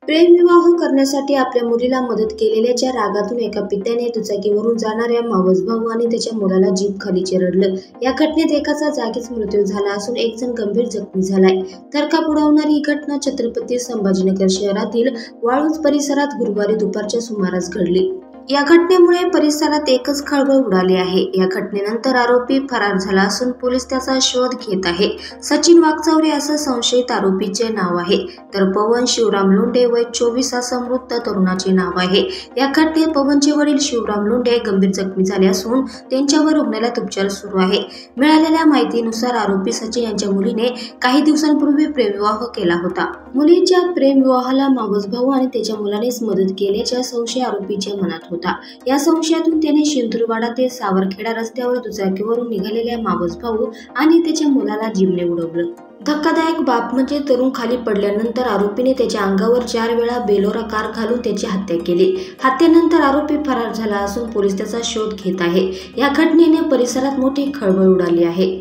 प्रेमविवाह करण्यासाठी आपल्या मुलीला मदत केलेल्याच्या रागातून एका पित्याने दुचाकीवरून जाणाऱ्या मावस भाऊ आणि त्याच्या मुलाला जीप खाली चिरडलं। या घटनेत एकाचा जागीच मृत्यू झाला असून एक जण गंभीर जखमी झालाय। थरकाप उडवणारी ही घटना छत्रपती संभाजीनगर शहरातील वाळूंज परिसरात गुरुवारी दुपारच्या सुमारास घडली। या घटनेमुळे परिसरात एकच खळबळ उडाली आहे। या घटनेनंतर आरोपी फरार झाला असून पोलीस त्याचा शोध घेत आहे। सचिन वाघचौरे असं संशयित आरोपीचे नाव आहे, तर पवन शिवराम लोंढे वय 24 असं मृत तरुणाचे नाव आहे। या घटनेत पवनचे वडील शिवराम लोंढे गंभीर जखमी झाले असून त्यांच्यावर रुग्णालयात उपचार सुरू आहे। मिळालेल्या माहितीनुसार आरोपी सचिन यांच्या मुलीने काही दिवसांपूर्वी प्रेमविवाह केला होता। मुलीच्या प्रेमविवाहाला मावस भाऊ आणि त्याच्या मुलानेच मदत केल्याचा संशय आरोपीच्या मनात होता। या संशयातून त्याने शिंदूरवाडा ते सावरखेडा रस्त्यावर दुचाकीवरून निघालेल्या मावस भाऊ आणि त्याच्या मुलाला जीपने उडवलं। धक्कादायक बाब म्हणजे तरुण खाली पडल्यानंतर आरोपीने त्याच्या अंगावर 4 वेळा बेलोरा कार घालून त्याची हत्या केली। हत्येनंतर आरोपी फरार झाला असून पोलीस त्याचा शोध घेत आहे। या घटनेने परिसरात मोठी खळबळ उडाली आहे।